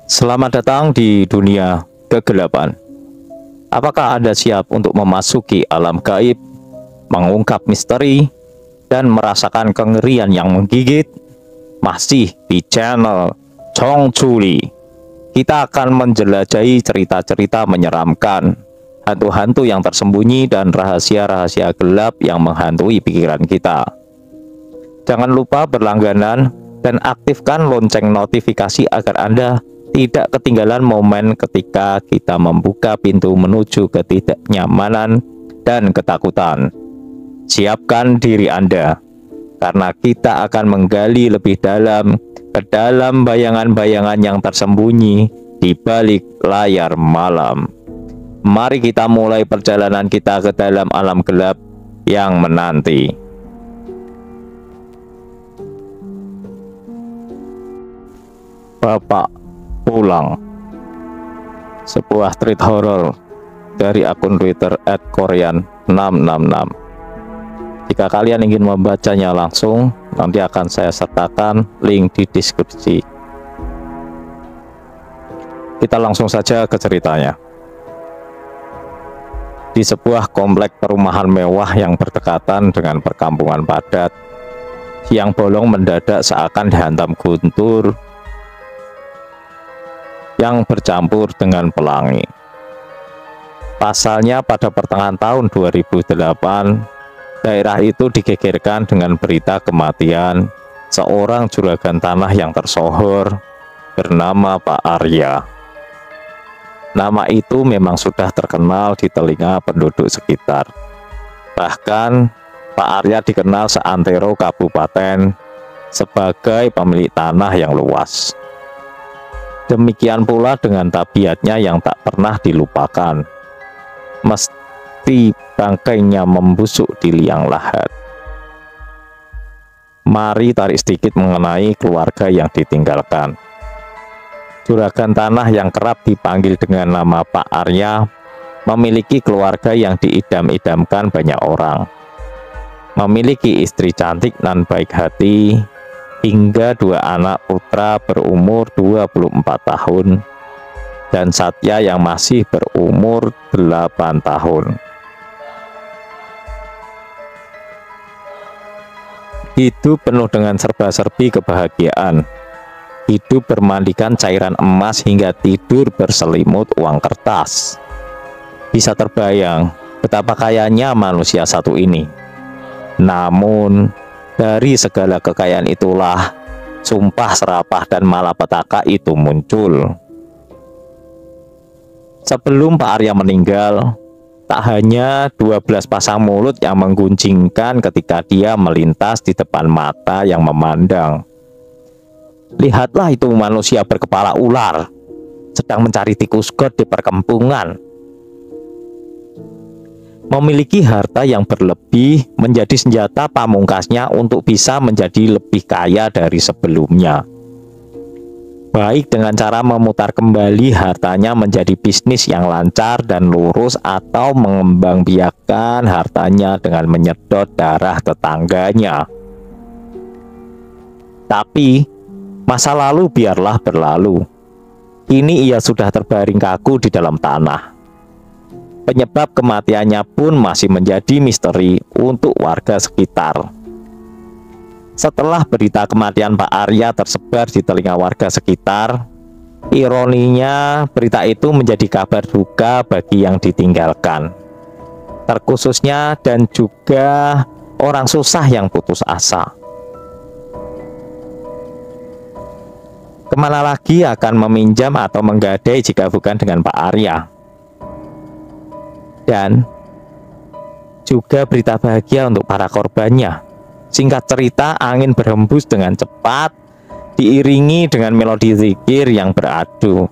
Selamat datang di dunia kegelapan. Apakah Anda siap untuk memasuki alam gaib, mengungkap misteri, dan merasakan kengerian yang menggigit? Masih di channel Chong Chuli, kita akan menjelajahi cerita-cerita menyeramkan, hantu-hantu yang tersembunyi, dan rahasia-rahasia gelap yang menghantui pikiran kita. Jangan lupa berlangganan dan aktifkan lonceng notifikasi agar Anda tidak ketinggalan momen ketika kita membuka pintu menuju ketidaknyamanan dan ketakutan. Siapkan diri Anda, karena kita akan menggali lebih dalam ke dalam bayangan-bayangan yang tersembunyi di balik layar malam. Mari kita mulai perjalanan kita ke dalam alam gelap yang menanti. Bapak pulang, sebuah treat horror dari akun Twitter @korean666. Jika kalian ingin membacanya langsung, nanti akan saya sertakan link di deskripsi. Kita langsung saja ke ceritanya. Di sebuah komplek perumahan mewah yang berdekatan dengan perkampungan padat, siang bolong mendadak seakan dihantam guntur yang bercampur dengan pelangi. Pasalnya pada pertengahan tahun 2008, daerah itu digegerkan dengan berita kematian seorang juragan tanah yang tersohor bernama Pak Arya. Nama itu memang sudah terkenal di telinga penduduk sekitar. Bahkan Pak Arya dikenal seantero kabupaten sebagai pemilik tanah yang luas. Demikian pula dengan tabiatnya yang tak pernah dilupakan. Mesti bangkainya membusuk di liang lahat. Mari tarik sedikit mengenai keluarga yang ditinggalkan. Juragan tanah yang kerap dipanggil dengan nama Pak Arya memiliki keluarga yang diidam-idamkan banyak orang. Memiliki istri cantik dan baik hati, hingga 2 anak putra berumur 24 tahun dan Satya yang masih berumur 8 tahun. Hidup penuh dengan serba-serbi kebahagiaan. Hidup bermandikan cairan emas hingga tidur berselimut uang kertas. Bisa terbayang betapa kayanya manusia satu ini. Namun dari segala kekayaan itulah sumpah serapah dan malapetaka itu muncul. Sebelum Pak Arya meninggal, tak hanya 12 pasang mulut yang mengguncingkan ketika dia melintas di depan mata yang memandang. Lihatlah itu manusia berkepala ular, sedang mencari tikus got di perkampungan. Memiliki harta yang berlebih menjadi senjata pamungkasnya untuk bisa menjadi lebih kaya dari sebelumnya. Baik dengan cara memutar kembali hartanya menjadi bisnis yang lancar dan lurus, atau mengembangbiakkan hartanya dengan menyedot darah tetangganya. Tapi masa lalu biarlah berlalu. Kini ia sudah terbaring kaku di dalam tanah. Penyebab kematiannya pun masih menjadi misteri untuk warga sekitar. Setelah berita kematian Pak Arya tersebar di telinga warga sekitar, ironinya berita itu menjadi kabar duka bagi yang ditinggalkan, terkhususnya dan juga orang susah yang putus asa. Kemana lagi akan meminjam atau menggadai jika bukan dengan Pak Arya? Dan juga berita bahagia untuk para korbannya. Singkat cerita, angin berhembus dengan cepat, diiringi dengan melodi zikir yang beradu.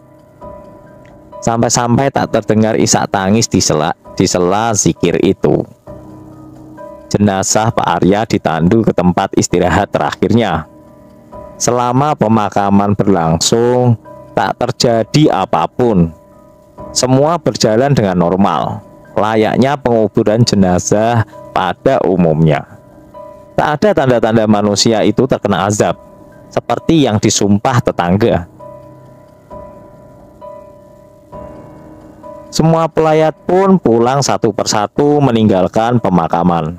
Sampai-sampai tak terdengar isak tangis di sela zikir itu. Jenazah Pak Arya ditandu ke tempat istirahat terakhirnya. Selama pemakaman berlangsung, tak terjadi apapun. Semua berjalan dengan normal, layaknya penguburan jenazah pada umumnya. Tak ada tanda-tanda manusia itu terkena azab, seperti yang disumpah tetangga. Semua pelayat pun pulang satu persatu meninggalkan pemakaman.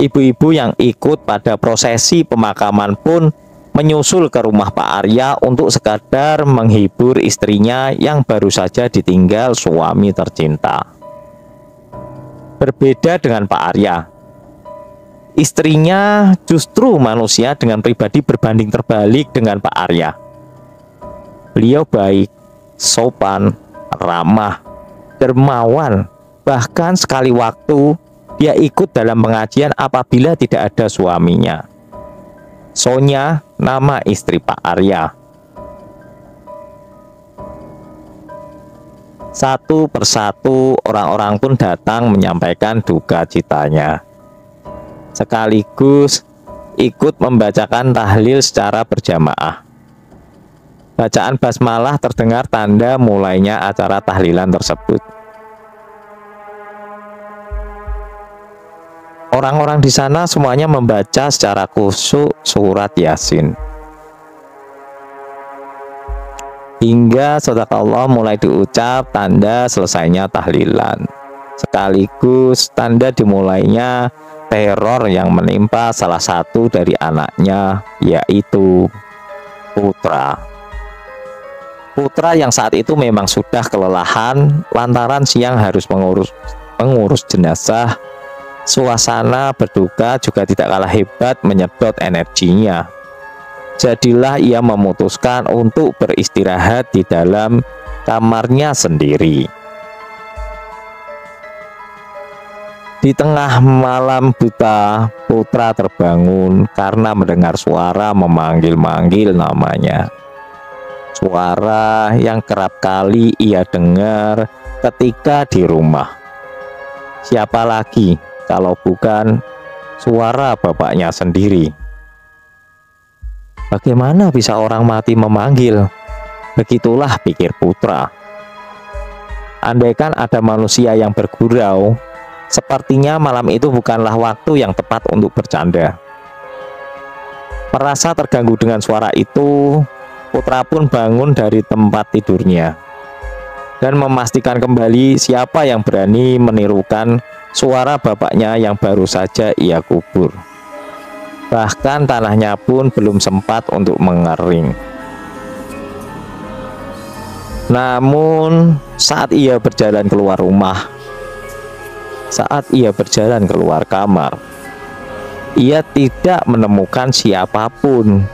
Ibu-ibu yang ikut pada prosesi pemakaman pun menyusul ke rumah Pak Arya untuk sekadar menghibur istrinya yang baru saja ditinggal suami tercinta. Berbeda dengan Pak Arya, istrinya justru manusia dengan pribadi berbanding terbalik dengan Pak Arya. Beliau baik, sopan, ramah, dermawan, bahkan sekali waktu dia ikut dalam pengajian apabila tidak ada suaminya. Sonya, nama istri Pak Arya. Satu persatu orang-orang pun datang menyampaikan duka citanya, sekaligus ikut membacakan tahlil secara berjamaah. Bacaan basmalah terdengar tanda mulainya acara tahlilan tersebut. Orang-orang di sana semuanya membaca secara khusyuk surat Yasin. Hingga sadaqallah mulai diucap tanda selesainya tahlilan. Sekaligus tanda dimulainya teror yang menimpa salah satu dari anaknya, yaitu Putra. Putra yang saat itu memang sudah kelelahan lantaran siang harus mengurus jenazah. Suasana berduka juga tidak kalah hebat menyedot energinya. Jadilah ia memutuskan untuk beristirahat di dalam kamarnya sendiri. Di tengah malam buta, Putra terbangun karena mendengar suara memanggil-manggil namanya. Suara yang kerap kali ia dengar ketika di rumah. Siapa lagi kalau bukan suara bapaknya sendiri? Bagaimana bisa orang mati memanggil? Begitulah pikir Putra. Andaikan ada manusia yang bergurau, sepertinya malam itu bukanlah waktu yang tepat untuk bercanda. Merasa terganggu dengan suara itu, Putra pun bangun dari tempat tidurnya dan memastikan kembali siapa yang berani menirukan suara bapaknya yang baru saja ia kubur. Bahkan tanahnya pun belum sempat untuk mengering. Namun saat ia berjalan keluar rumah, saat ia berjalan keluar kamar, ia tidak menemukan siapapun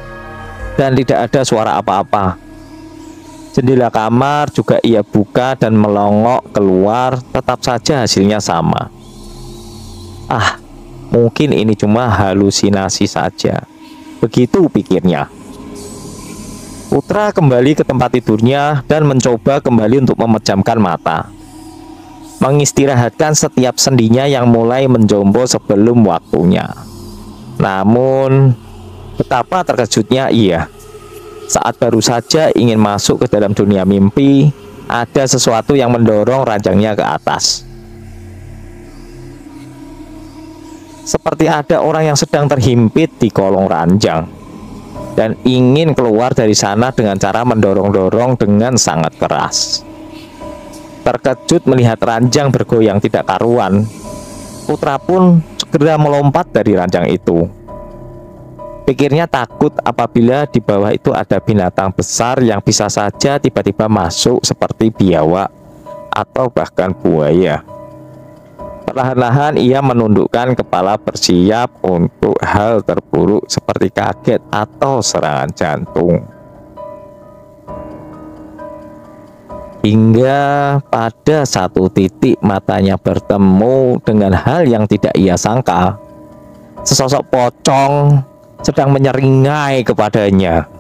dan tidak ada suara apa-apa. Jendela kamar juga ia buka dan melongok keluar, tetap saja hasilnya sama. Ah, mungkin ini cuma halusinasi saja. Begitu pikirnya. Putra kembali ke tempat tidurnya dan mencoba kembali untuk memejamkan mata, mengistirahatkan setiap sendinya yang mulai menjombo sebelum waktunya. Namun betapa terkejutnya ia saat baru saja ingin masuk ke dalam dunia mimpi, ada sesuatu yang mendorong ranjangnya ke atas. Seperti ada orang yang sedang terhimpit di kolong ranjang dan ingin keluar dari sana dengan cara mendorong-dorong dengan sangat keras. Terkejut melihat ranjang bergoyang tidak karuan, Putra pun segera melompat dari ranjang itu. Pikirnya takut apabila di bawah itu ada binatang besar yang bisa saja tiba-tiba masuk seperti biawak atau bahkan buaya. Perlahan-lahan ia menundukkan kepala bersiap untuk hal terburuk seperti kaget atau serangan jantung. Hingga pada satu titik matanya bertemu dengan hal yang tidak ia sangka. Sesosok pocong sedang menyeringai kepadanya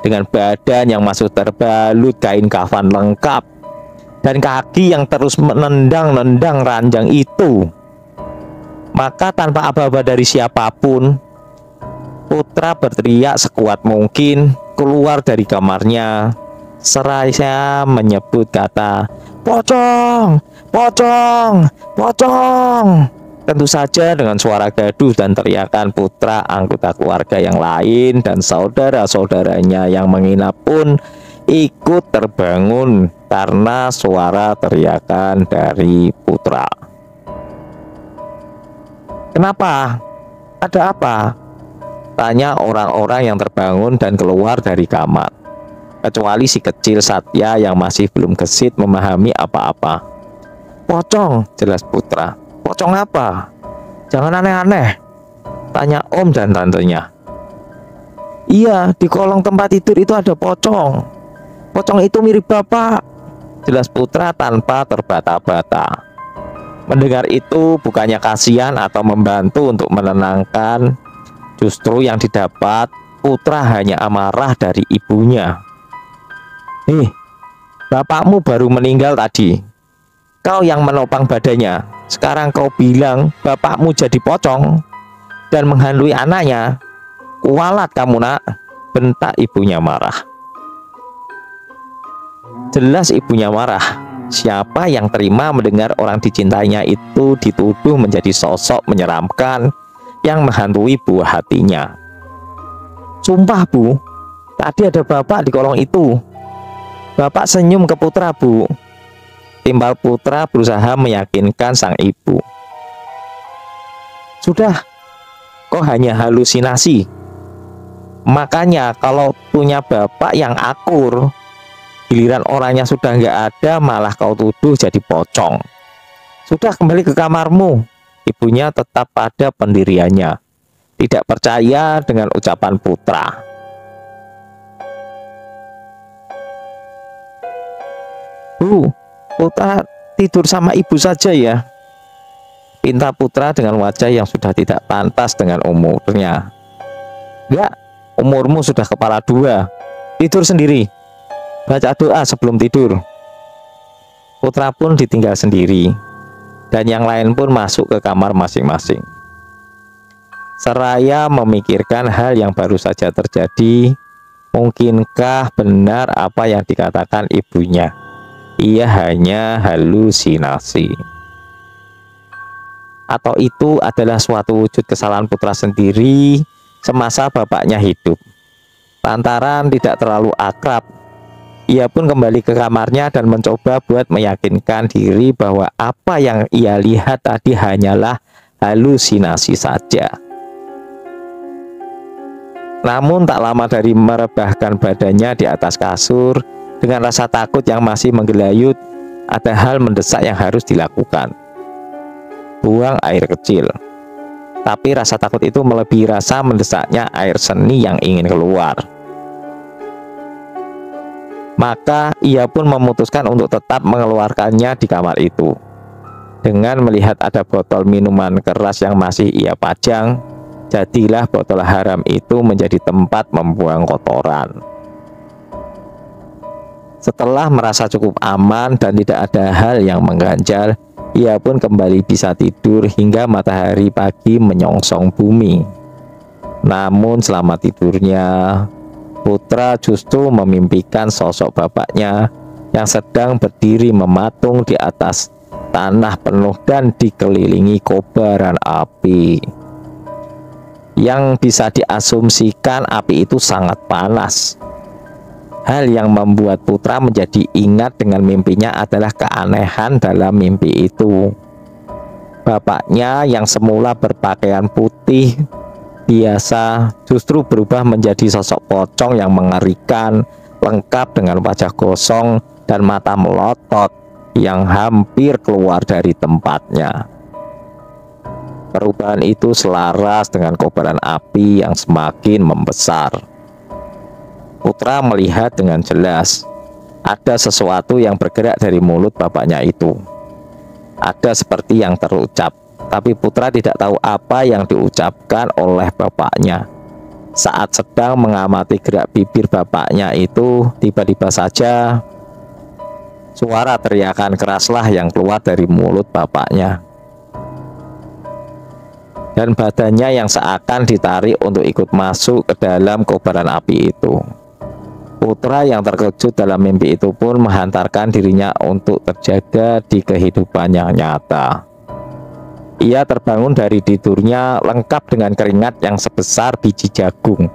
dengan badan yang masih terbalut kain kafan lengkap dan kaki yang terus menendang-nendang ranjang itu. Maka tanpa aba-aba dari siapapun, Putra berteriak sekuat mungkin keluar dari kamarnya seraya menyebut kata pocong, pocong, pocong. Tentu saja dengan suara gaduh dan teriakan Putra, anggota keluarga yang lain dan saudara-saudaranya yang menginap pun ikut terbangun karena suara teriakan dari putra. "Kenapa? Ada apa?" tanya orang-orang yang terbangun dan keluar dari kamar, kecuali si kecil Satya yang masih belum gesit memahami apa-apa. "Pocong," jelas putra. "Pocong apa? Jangan aneh-aneh," tanya om dan tantenya. "Iya, di kolong tempat tidur itu ada pocong. Pocong itu mirip bapak," jelas putra tanpa terbata-bata. Mendengar itu bukannya kasihan atau membantu untuk menenangkan, justru yang didapat putra hanya amarah dari ibunya. Bapakmu baru meninggal tadi. Kau yang menopang badannya. Sekarang kau bilang bapakmu jadi pocong dan menghantui anaknya. Kualat kamu, nak," bentak ibunya marah. Jelas ibunya marah. Siapa yang terima mendengar orang dicintainya itu dituduh menjadi sosok menyeramkan yang menghantui buah hatinya. "Sumpah, Bu, tadi ada bapak di kolong itu. Bapak senyum ke putra, Bu," timbal putra berusaha meyakinkan sang ibu. "Sudah, kok hanya halusinasi. Makanya kalau punya bapak yang akur, giliran orangnya sudah nggak ada malah kau tuduh jadi pocong. Sudah, kembali ke kamarmu." Ibunya tetap pada pendiriannya, tidak percaya dengan ucapan putra. "Bu, putra tidur sama ibu saja ya," pinta putra dengan wajah yang sudah tidak pantas dengan umurnya. "Enggak, umurmu sudah kepala dua. Tidur sendiri. Baca doa sebelum tidur." Putra pun ditinggal sendiri, dan yang lain pun masuk ke kamar masing-masing. Seraya memikirkan hal yang baru saja terjadi, mungkinkah benar apa yang dikatakan ibunya? Ia hanya halusinasi. Atau itu adalah suatu wujud kesalahan putra sendiri semasa bapaknya hidup. Lantaran tidak terlalu akrab, ia pun kembali ke kamarnya dan mencoba buat meyakinkan diri bahwa apa yang ia lihat tadi hanyalah halusinasi saja. Namun tak lama dari merebahkan badannya di atas kasur, dengan rasa takut yang masih menggelayut, ada hal mendesak yang harus dilakukan. Buang air kecil. Tapi rasa takut itu melebihi rasa mendesaknya air seni yang ingin keluar. Maka ia pun memutuskan untuk tetap mengeluarkannya di kamar itu. Dengan melihat ada botol minuman keras yang masih ia pajang, jadilah botol haram itu menjadi tempat membuang kotoran. Setelah merasa cukup aman dan tidak ada hal yang mengganjal, ia pun kembali bisa tidur hingga matahari pagi menyongsong bumi. Namun selama tidurnya, putra justru memimpikan sosok bapaknya yang sedang berdiri mematung di atas tanah penuh dan dikelilingi kobaran api. Yang bisa diasumsikan api itu sangat panas. Hal yang membuat putra menjadi ingat dengan mimpinya adalah keanehan dalam mimpi itu. Bapaknya yang semula berpakaian putih biasa justru berubah menjadi sosok pocong yang mengerikan, lengkap dengan wajah gosong dan mata melotot yang hampir keluar dari tempatnya. Perubahan itu selaras dengan kobaran api yang semakin membesar. Putra melihat dengan jelas ada sesuatu yang bergerak dari mulut bapaknya itu. Ada seperti yang terucap, tapi putra tidak tahu apa yang diucapkan oleh bapaknya. Saat sedang mengamati gerak bibir bapaknya itu, tiba-tiba saja suara teriakan keraslah yang keluar dari mulut bapaknya. Dan badannya yang seakan ditarik untuk ikut masuk ke dalam kobaran api itu. Putra yang terkejut dalam mimpi itu pun menghantarkan dirinya untuk terjaga di kehidupan yang nyata. Ia terbangun dari tidurnya lengkap dengan keringat yang sebesar biji jagung.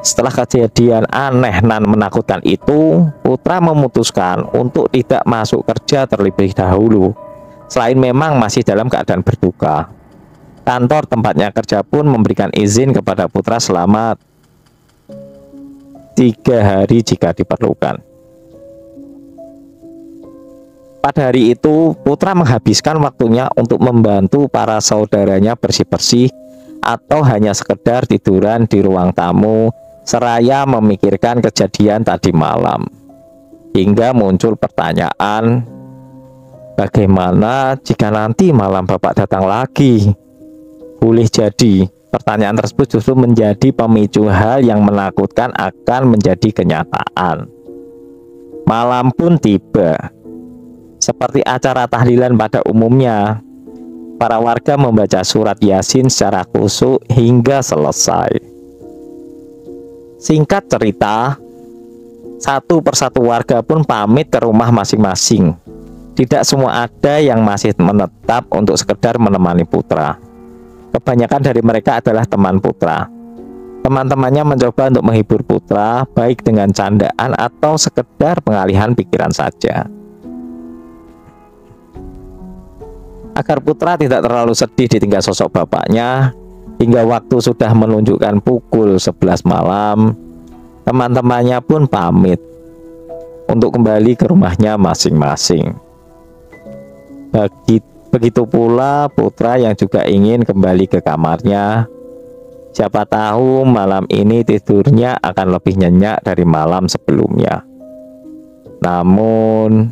Setelah kejadian aneh dan menakutkan itu, Putra memutuskan untuk tidak masuk kerja terlebih dahulu. Selain memang masih dalam keadaan berduka, kantor tempatnya kerja pun memberikan izin kepada Putra selama 3 hari jika diperlukan. Pada hari itu, Putra menghabiskan waktunya untuk membantu para saudaranya bersih-bersih atau hanya sekedar tiduran di ruang tamu, seraya memikirkan kejadian tadi malam. Hingga muncul pertanyaan, bagaimana jika nanti malam Bapak datang lagi? Boleh jadi pertanyaan tersebut justru menjadi pemicu hal yang menakutkan akan menjadi kenyataan. Malam pun tiba. Seperti acara tahlilan pada umumnya, para warga membaca surat Yasin secara khusyuk hingga selesai. Singkat cerita, satu persatu warga pun pamit ke rumah masing-masing. Tidak semua ada yang masih menetap untuk sekedar menemani Putra. Kebanyakan dari mereka adalah teman Putra. Teman-temannya mencoba untuk menghibur Putra, baik dengan candaan atau sekedar pengalihan pikiran saja. Agar Putra tidak terlalu sedih ditinggal sosok bapaknya, hingga waktu sudah menunjukkan pukul 11 malam, teman-temannya pun pamit untuk kembali ke rumahnya masing-masing. Begitu pula Putra yang juga ingin kembali ke kamarnya. Siapa tahu malam ini tidurnya akan lebih nyenyak dari malam sebelumnya. Namun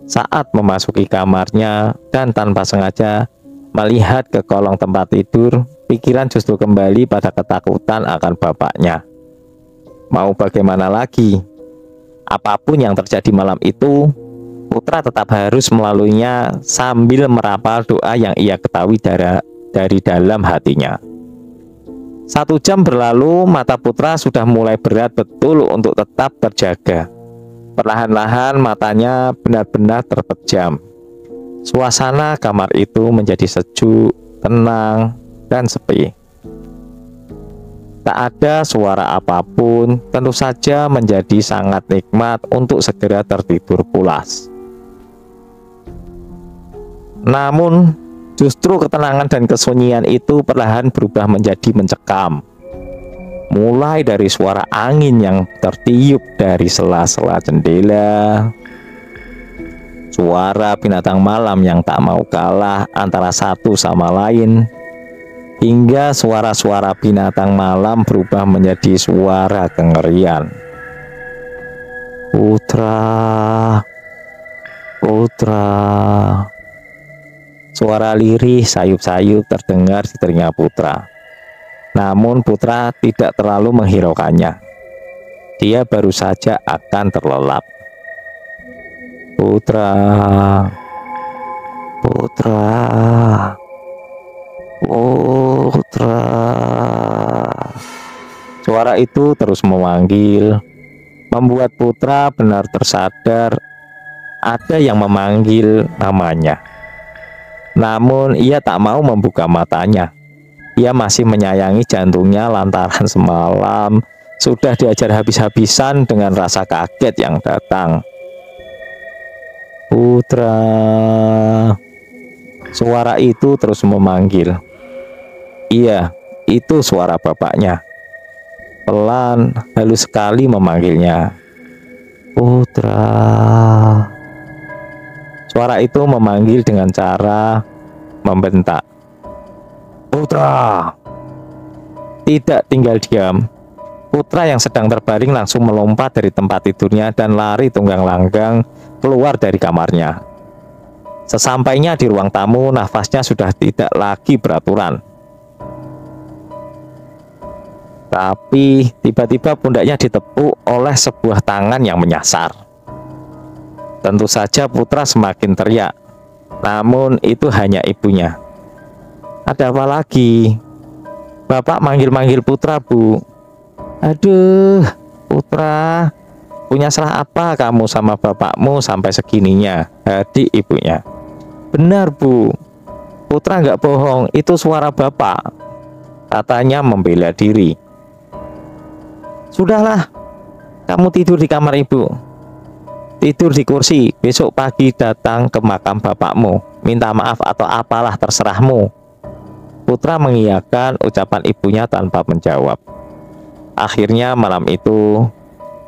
saat memasuki kamarnya dan tanpa sengaja melihat ke kolong tempat tidur, pikiran justru kembali pada ketakutan akan bapaknya. Mau bagaimana lagi? Apapun yang terjadi malam itu, Putra tetap harus melaluinya sambil merapal doa yang ia ketahui dari dalam hatinya. 1 jam berlalu, mata Putra sudah mulai berat betul untuk tetap terjaga. Perlahan-lahan matanya benar-benar terpejam. Suasana kamar itu menjadi sejuk, tenang, dan sepi. Tak ada suara apapun, tentu saja menjadi sangat nikmat untuk segera tertidur pulas. Namun, justru ketenangan dan kesunyian itu perlahan berubah menjadi mencekam. Mulai dari suara angin yang tertiup dari sela-sela jendela, suara binatang malam yang tak mau kalah antara satu sama lain, hingga suara-suara binatang malam berubah menjadi suara kengerian. Putra, Putra. Suara lirih sayup-sayup terdengar di telinga Putra. Namun Putra tidak terlalu menghiraukannya. Dia baru saja akan terlelap. Putra, Putra, Putra. Suara itu terus memanggil, membuat Putra benar tersadar ada yang memanggil namanya. Namun ia tak mau membuka matanya. Ia masih menyayangi jantungnya lantaran semalam sudah diajar habis-habisan dengan rasa kaget yang datang. Putra. Suara itu terus memanggil. Iya, itu suara bapaknya. Pelan, halus sekali memanggilnya. Putra. Suara itu memanggil dengan cara membentak. Putra. Tidak tinggal diam. Putra yang sedang terbaring langsung melompat dari tempat tidurnya dan lari tunggang-langgang keluar dari kamarnya. Sesampainya di ruang tamu, nafasnya sudah tidak lagi beraturan. Tapi tiba-tiba pundaknya ditepuk oleh sebuah tangan yang menyasar. Tentu saja Putra semakin teriak. Namun itu hanya ibunya. Ada apa lagi? Bapak manggil-manggil Putra, Bu. Aduh, Putra, punya salah apa kamu sama bapakmu sampai segininya? Adik ibunya. Benar, Bu. Putra nggak bohong, itu suara bapak. Katanya membela diri. Sudahlah, kamu tidur di kamar ibu, tidur di kursi. Besok pagi datang ke makam bapakmu, minta maaf atau apalah terserahmu. Putra mengiyakan ucapan ibunya tanpa menjawab. Akhirnya malam itu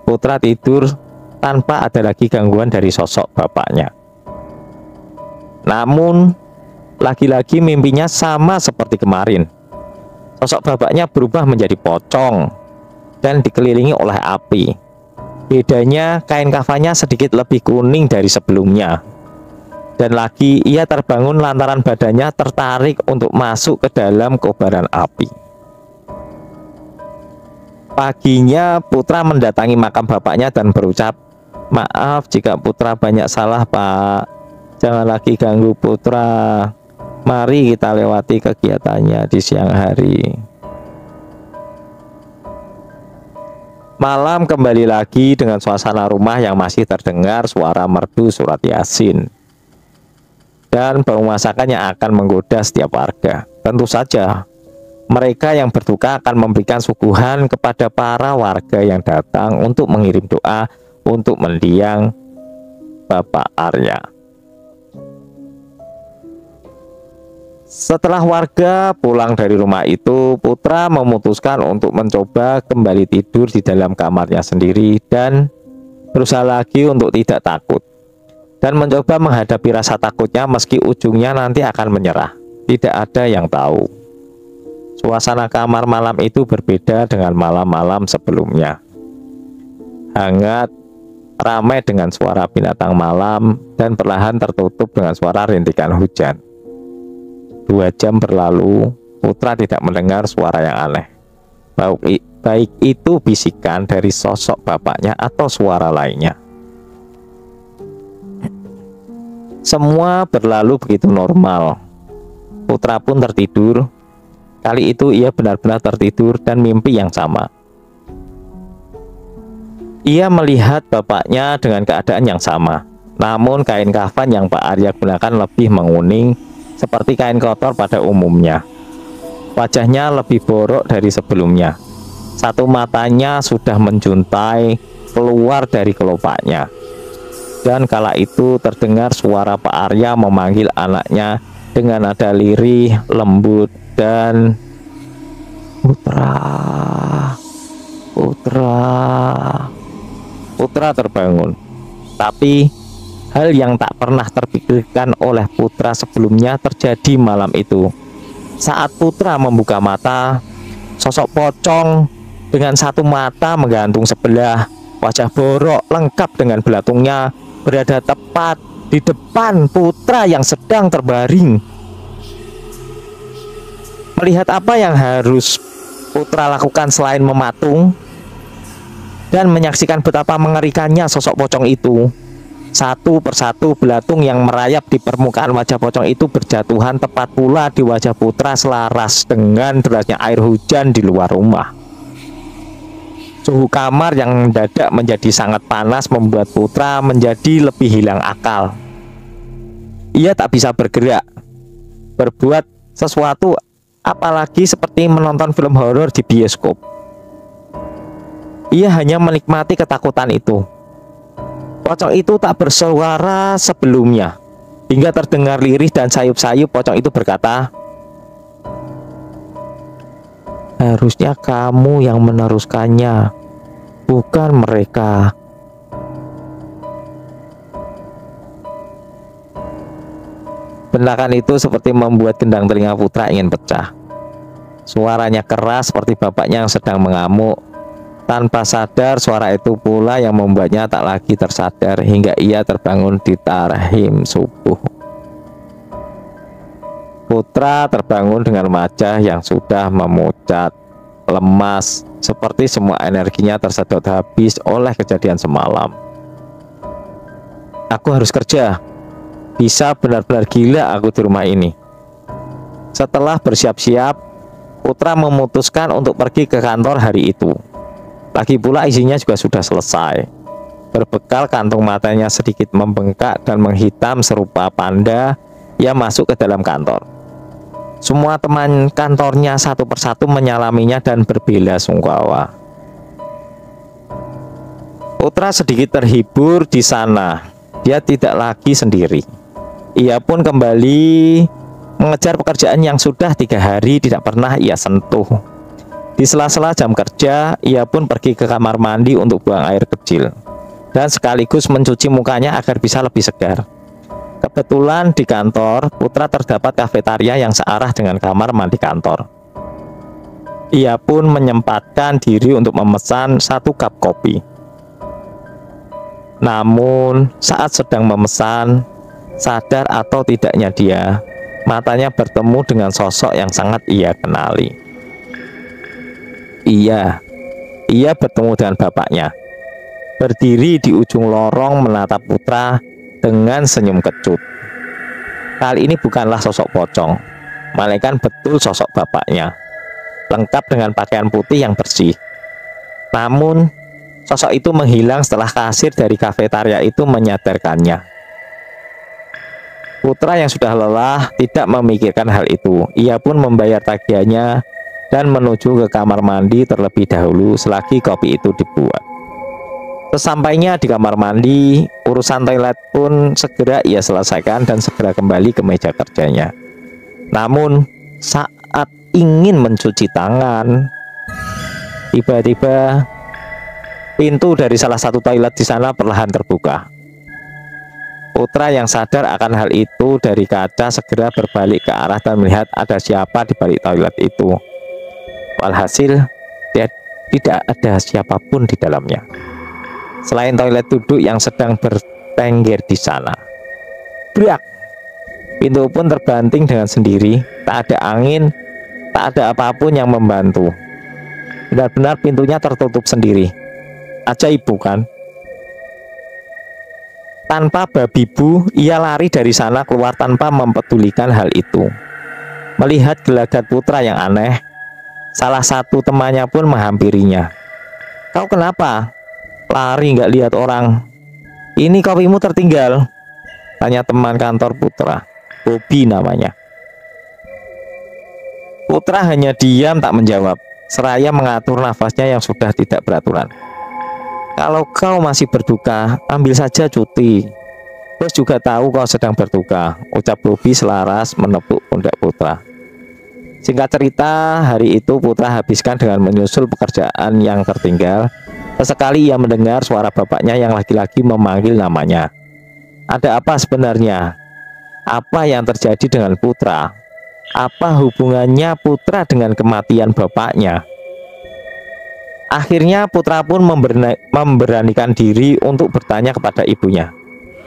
Putra tidur tanpa ada lagi gangguan dari sosok bapaknya. Namun lagi-lagi mimpinya sama seperti kemarin. Sosok bapaknya berubah menjadi pocong dan dikelilingi oleh api. Bedanya kain kafannya sedikit lebih kuning dari sebelumnya. Dan lagi ia terbangun lantaran badannya tertarik untuk masuk ke dalam kobaran api. Paginya Putra mendatangi makam bapaknya dan berucap, "Maaf jika Putra banyak salah, Pak. Jangan lagi ganggu Putra. Mari kita lewati kegiatannya di siang hari." Malam kembali lagi dengan suasana rumah yang masih terdengar suara merdu surat Yasin dan bau masakan yang akan menggoda setiap warga. Tentu saja mereka yang berduka akan memberikan suguhan kepada para warga yang datang untuk mengirim doa untuk mendiang Bapak Arya. Setelah warga pulang dari rumah itu, Putra memutuskan untuk mencoba kembali tidur di dalam kamarnya sendiri dan berusaha lagi untuk tidak takut dan mencoba menghadapi rasa takutnya meski ujungnya nanti akan menyerah. Tidak ada yang tahu. Suasana kamar malam itu berbeda dengan malam-malam sebelumnya. Hangat, ramai dengan suara binatang malam dan perlahan tertutup dengan suara rintikan hujan. 2 jam berlalu, Putra tidak mendengar suara yang aneh. Baik itu bisikan dari sosok bapaknya atau suara lainnya. Semua berlalu begitu normal. Putra pun tertidur. Kali itu ia benar-benar tertidur dan mimpi yang sama. Ia melihat bapaknya dengan keadaan yang sama. Namun kain kafan yang Pak Arya gunakan lebih menguning seperti kain kotor pada umumnya. Wajahnya lebih borok dari sebelumnya. Satu matanya sudah menjuntai keluar dari kelopaknya. Dan kala itu terdengar suara Pak Arya memanggil anaknya dengan nada lirih, lembut, dan "Putra, Putra." Putra terbangun. Tapi hal yang tak pernah terpikirkan oleh Putra sebelumnya terjadi malam itu. Saat Putra membuka mata, sosok pocong dengan satu mata menggantung sebelah, wajah borok lengkap dengan belatungnya, berada tepat di depan Putra yang sedang terbaring. Melihat apa yang harus Putra lakukan selain mematung dan menyaksikan betapa mengerikannya sosok pocong itu. Satu persatu belatung yang merayap di permukaan wajah pocong itu berjatuhan tepat pula di wajah Putra selaras dengan derasnya air hujan di luar rumah. Suhu kamar yang mendadak menjadi sangat panas membuat Putra menjadi lebih hilang akal. Ia tak bisa bergerak, berbuat sesuatu, apalagi seperti menonton film horor di bioskop. Ia hanya menikmati ketakutan itu. Pocong itu tak bersuara sebelumnya, hingga terdengar lirih dan sayup-sayup. Pocong itu berkata, "Harusnya kamu yang meneruskannya, bukan mereka." Bentakan itu seperti membuat gendang telinga Putra ingin pecah. Suaranya keras seperti bapaknya yang sedang mengamuk. Tanpa sadar, suara itu pula yang membuatnya tak lagi tersadar hingga ia terbangun di tarhim subuh. Putra terbangun dengan wajah yang sudah memucat, lemas, seperti semua energinya tersedot habis oleh kejadian semalam. "Aku harus kerja. Bisa benar-benar gila aku di rumah ini." Setelah bersiap-siap, Putra memutuskan untuk pergi ke kantor hari itu. Lagi pula isinya juga sudah selesai. Berbekal kantung matanya sedikit membengkak dan menghitam serupa panda, ia masuk ke dalam kantor. Semua teman kantornya satu persatu menyalaminya dan berbela sungkawa. Putra sedikit terhibur di sana. Dia tidak lagi sendiri. Ia pun kembali mengejar pekerjaan yang sudah 3 hari tidak pernah ia sentuh. Di sela-sela jam kerja, ia pun pergi ke kamar mandi untuk buang air kecil dan sekaligus mencuci mukanya agar bisa lebih segar. Kebetulan di kantor Putra terdapat kafetaria yang searah dengan kamar mandi kantor. Ia pun menyempatkan diri untuk memesan 1 cup kopi. Namun saat sedang memesan, sadar atau tidaknya dia, matanya bertemu dengan sosok yang sangat ia kenali. Ia bertemu dengan bapaknya, berdiri di ujung lorong menatap Putra dengan senyum kecut. Kali ini bukanlah sosok pocong, melainkan betul sosok bapaknya, lengkap dengan pakaian putih yang bersih. Namun sosok itu menghilang setelah kasir dari kafetaria itu menyadarkannya. Putra yang sudah lelah tidak memikirkan hal itu. Ia pun membayar tagihannya dan menuju ke kamar mandi terlebih dahulu selagi kopi itu dibuat. Sesampainya di kamar mandi, urusan toilet pun segera ia selesaikan dan segera kembali ke meja kerjanya. Namun saat ingin mencuci tangan, tiba-tiba pintu dari salah satu toilet di sana perlahan terbuka. Putra yang sadar akan hal itu dari kaca segera berbalik ke arah dan melihat ada siapa di balik toilet itu. Walhasil, tidak ada siapapun di dalamnya, selain toilet duduk yang sedang bertengger di sana. Brak! Pintu pun terbanting dengan sendiri. Tak ada angin, tak ada apapun yang membantu. Benar-benar pintunya tertutup sendiri. Ajaib bukan? Tanpa babi bu, ia lari dari sana keluar tanpa mempedulikan hal itu. Melihat gelagat Putra yang aneh, salah satu temannya pun menghampirinya. "Kau kenapa? Lari nggak lihat orang? Ini kopimu tertinggal," tanya teman kantor Putra, Bobby namanya. Putra hanya diam tak menjawab, seraya mengatur nafasnya yang sudah tidak beraturan. "Kalau kau masih berduka, ambil saja cuti. Bos juga tahu kau sedang berduka," ucap Bobby selaras menepuk pundak Putra. Singkat cerita, hari itu Putra habiskan dengan menyusul pekerjaan yang tertinggal. Sesekali ia mendengar suara bapaknya yang lagi-lagi memanggil namanya. Ada apa sebenarnya? Apa yang terjadi dengan Putra? Apa hubungannya Putra dengan kematian bapaknya? Akhirnya Putra pun memberanikan diri untuk bertanya kepada ibunya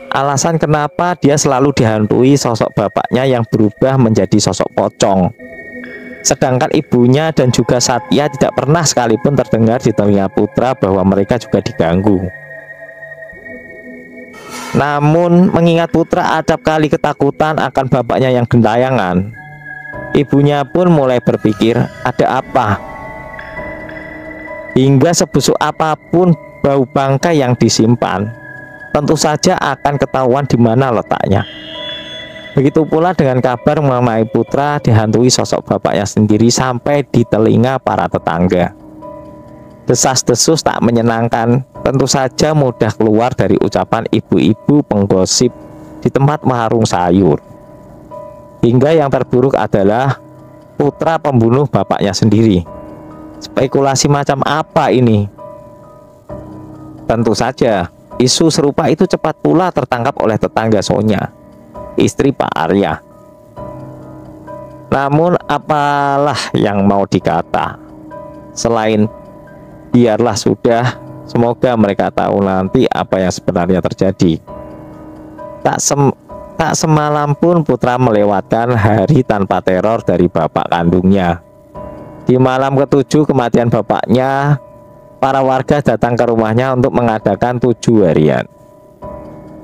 alasan kenapa dia selalu dihantui sosok bapaknya yang berubah menjadi sosok pocong. Sedangkan ibunya dan juga Satya tidak pernah sekalipun terdengar di telinga Putra bahwa mereka juga diganggu. Namun mengingat Putra acap kali ketakutan akan bapaknya yang gentayangan, ibunya pun mulai berpikir ada apa. Hingga sebusuk apapun bau bangkai yang disimpan, tentu saja akan ketahuan di mana letaknya. Begitu pula dengan kabar mengenai Putra dihantui sosok bapaknya sendiri sampai di telinga para tetangga. Desas-desus tak menyenangkan tentu saja mudah keluar dari ucapan ibu-ibu penggosip di tempat warung sayur. Hingga yang terburuk adalah Putra pembunuh bapaknya sendiri. Spekulasi macam apa ini? Tentu saja isu serupa itu cepat pula tertangkap oleh tetangga Sonya, istri Pak Arya. Namun apalah yang mau dikata, selain biarlah sudah, semoga mereka tahu nanti apa yang sebenarnya terjadi. Tak semalam pun Putra melewatkan hari tanpa teror dari bapak kandungnya. Di malam ke-7 kematian bapaknya, para warga datang ke rumahnya untuk mengadakan 7 harian.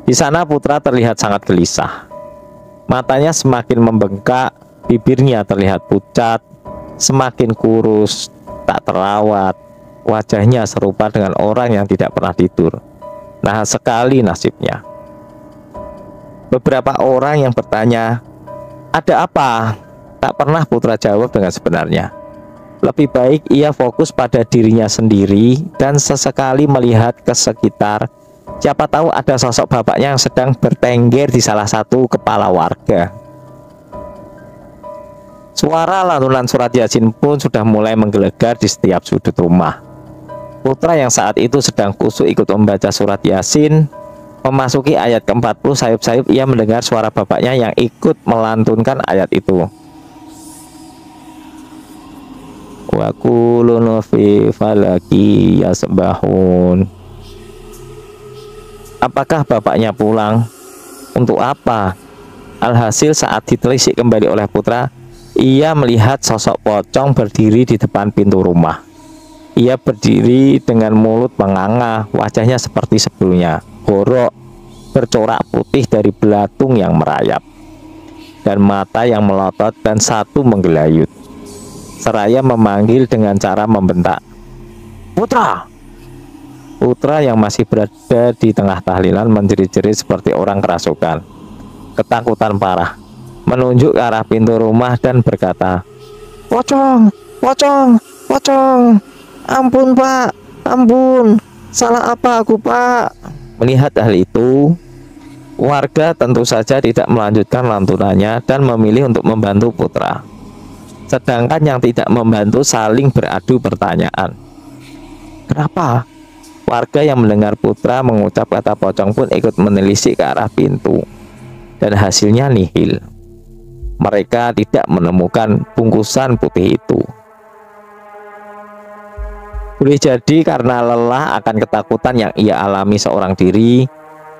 Di sana Putra terlihat sangat gelisah. Matanya semakin membengkak, bibirnya terlihat pucat, semakin kurus, tak terawat. Wajahnya serupa dengan orang yang tidak pernah tidur. Nah sekali nasibnya. Beberapa orang yang bertanya, "Ada apa?" Tak pernah Putra jawab dengan sebenarnya. Lebih baik ia fokus pada dirinya sendiri dan sesekali melihat ke sekitar. Siapa tahu ada sosok bapaknya yang sedang bertengger di salah satu kepala warga. Suara lantunan surat Yasin pun sudah mulai menggelegar di setiap sudut rumah. Putra yang saat itu sedang khusyuk ikut membaca surat Yasin. Memasuki ayat ke-40, sayup-sayup ia mendengar suara bapaknya yang ikut melantunkan ayat itu. Wa kullu fi falaki yasbahun. Apakah bapaknya pulang? Untuk apa? Alhasil saat ditelisik kembali oleh putra, ia melihat sosok pocong berdiri di depan pintu rumah. Ia berdiri dengan mulut menganga, wajahnya seperti sebelumnya, borok, bercorak putih dari belatung yang merayap, dan mata yang melotot dan satu menggelayut. Seraya memanggil dengan cara membentak, "Putra!" Putra yang masih berada di tengah tahlilan menjerit-jerit seperti orang kerasukan. Ketakutan parah, menunjuk ke arah pintu rumah dan berkata, "Pocong, pocong, pocong, ampun Pak, ampun, salah apa aku Pak?" Melihat hal itu, warga tentu saja tidak melanjutkan lantunannya dan memilih untuk membantu putra. Sedangkan yang tidak membantu saling beradu pertanyaan. Kenapa? Warga yang mendengar putra mengucap kata pocong pun ikut menelisik ke arah pintu, dan hasilnya nihil. Mereka tidak menemukan bungkusan putih itu. Boleh jadi karena lelah akan ketakutan yang ia alami seorang diri,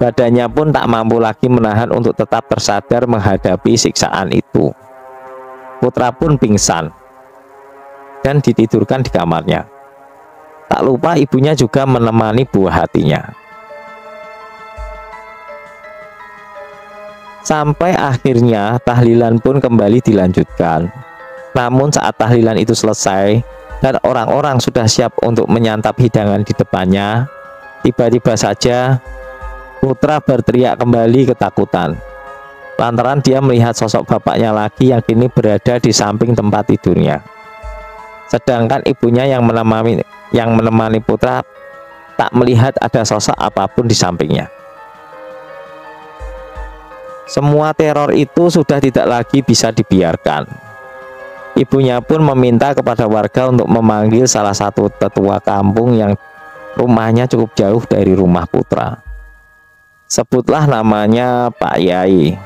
badannya pun tak mampu lagi menahan untuk tetap tersadar menghadapi siksaan itu. Putra pun pingsan dan ditidurkan di kamarnya. Tak lupa ibunya juga menemani buah hatinya. Sampai akhirnya tahlilan pun kembali dilanjutkan. Namun saat tahlilan itu selesai dan orang-orang sudah siap untuk menyantap hidangan di depannya, tiba-tiba saja putra berteriak kembali ketakutan, lantaran dia melihat sosok bapaknya lagi yang kini berada di samping tempat tidurnya. Sedangkan ibunya yang menemani putra tak melihat ada sosok apapun di sampingnya. Semua teror itu sudah tidak lagi bisa dibiarkan. Ibunya pun meminta kepada warga untuk memanggil salah satu tetua kampung yang rumahnya cukup jauh dari rumah putra. Sebutlah namanya Pak Yai.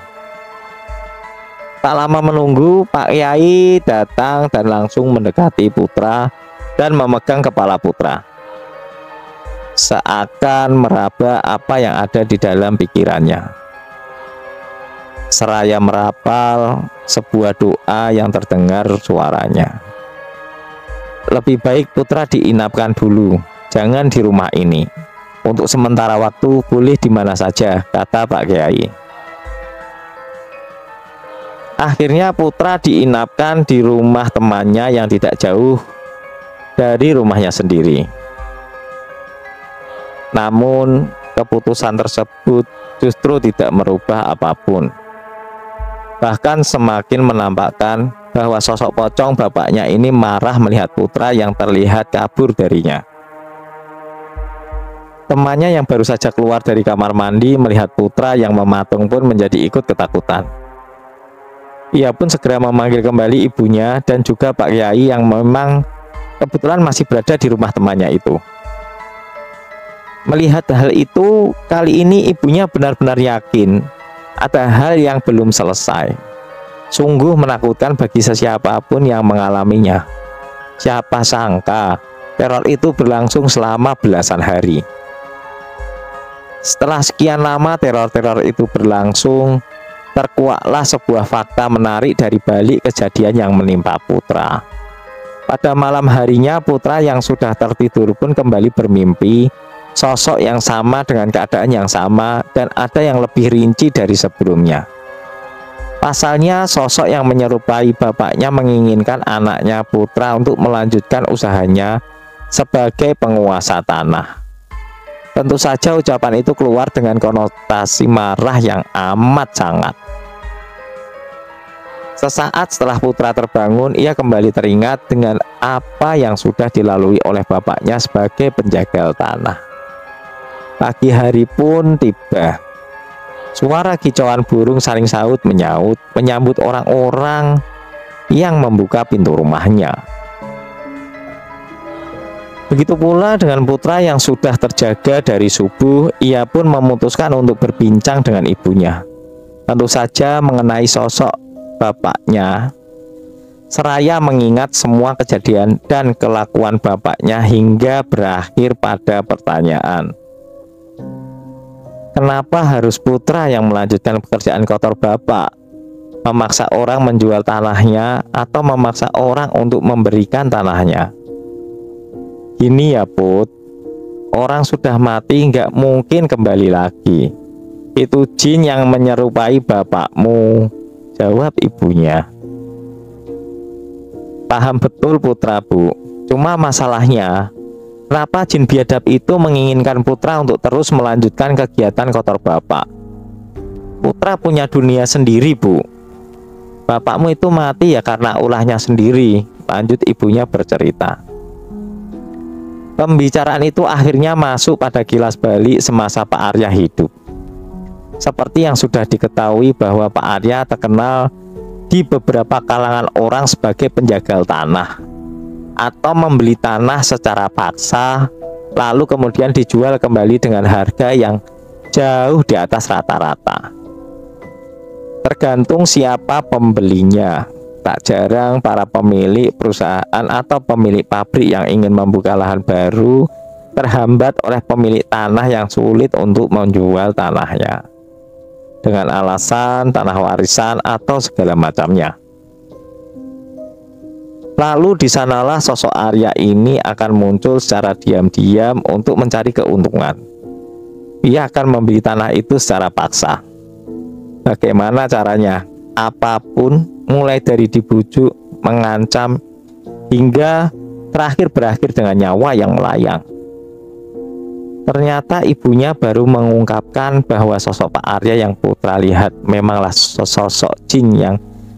Tak lama menunggu, Pak Yai datang dan langsung mendekati putra dan memegang kepala putra, seakan meraba apa yang ada di dalam pikirannya. Seraya merapal sebuah doa yang terdengar suaranya. Lebih baik putra diinapkan dulu, jangan di rumah ini. Untuk sementara waktu boleh di mana saja, kata Pak Kiai. Akhirnya putra diinapkan di rumah temannya yang tidak jauh dari rumahnya sendiri. Namun keputusan tersebut justru tidak merubah apapun. Bahkan semakin menampakkan bahwa sosok pocong bapaknya ini marah melihat putra yang terlihat kabur darinya. Temannya yang baru saja keluar dari kamar mandi melihat putra yang mematung pun menjadi ikut ketakutan. Ia pun segera memanggil kembali ibunya dan juga Pak Kiai yang memang kebetulan masih berada di rumah temannya itu. Melihat hal itu, kali ini ibunya benar-benar yakin ada hal yang belum selesai. Sungguh menakutkan bagi sesiapapun yang mengalaminya. Siapa sangka teror itu berlangsung selama belasan hari. Setelah sekian lama teror-teror itu berlangsung, terkuaklah sebuah fakta menarik dari balik kejadian yang menimpa putra. Pada malam harinya, putra yang sudah tertidur pun kembali bermimpi sosok yang sama dengan keadaan yang sama, dan ada yang lebih rinci dari sebelumnya. Pasalnya sosok yang menyerupai bapaknya menginginkan anaknya putra untuk melanjutkan usahanya sebagai penguasa tanah. Tentu saja ucapan itu keluar dengan konotasi marah yang amat sangat. Sesaat setelah putra terbangun, ia kembali teringat dengan apa yang sudah dilalui oleh bapaknya sebagai penjagal tanah. Pagi hari pun tiba. Suara kicauan burung saling saut menyaut menyambut orang-orang yang membuka pintu rumahnya. Begitu pula dengan putra yang sudah terjaga dari subuh, ia pun memutuskan untuk berbincang dengan ibunya. Tentu saja mengenai sosok bapaknya, seraya mengingat semua kejadian dan kelakuan bapaknya hingga berakhir pada pertanyaan, kenapa harus putra yang melanjutkan pekerjaan kotor bapak? Memaksa orang menjual tanahnya atau memaksa orang untuk memberikan tanahnya? Gini ya Put, orang sudah mati nggak mungkin kembali lagi. Itu jin yang menyerupai bapakmu, jawab ibunya. Paham betul putra bu, cuma masalahnya kenapa jin biadab itu menginginkan putra untuk terus melanjutkan kegiatan kotor bapak? Putra punya dunia sendiri bu. Bapakmu itu mati ya karena ulahnya sendiri, lanjut ibunya bercerita. Pembicaraan itu akhirnya masuk pada kilas balik semasa Pak Arya hidup. Seperti yang sudah diketahui bahwa Pak Arya terkenal di beberapa kalangan orang sebagai penjagal tanah atau membeli tanah secara paksa lalu kemudian dijual kembali dengan harga yang jauh di atas rata-rata. Tergantung siapa pembelinya. Tak jarang para pemilik perusahaan atau pemilik pabrik yang ingin membuka lahan baru terhambat oleh pemilik tanah yang sulit untuk menjual tanahnya dengan alasan tanah warisan atau segala macamnya. Lalu di sanalah sosok Arya ini akan muncul secara diam-diam untuk mencari keuntungan. Ia akan membeli tanah itu secara paksa. Bagaimana caranya? Apapun, mulai dari dibujuk, mengancam, hingga terakhir berakhir dengan nyawa yang melayang. Ternyata ibunya baru mengungkapkan bahwa sosok Pak Arya yang putra lihat memanglah sosok jin yang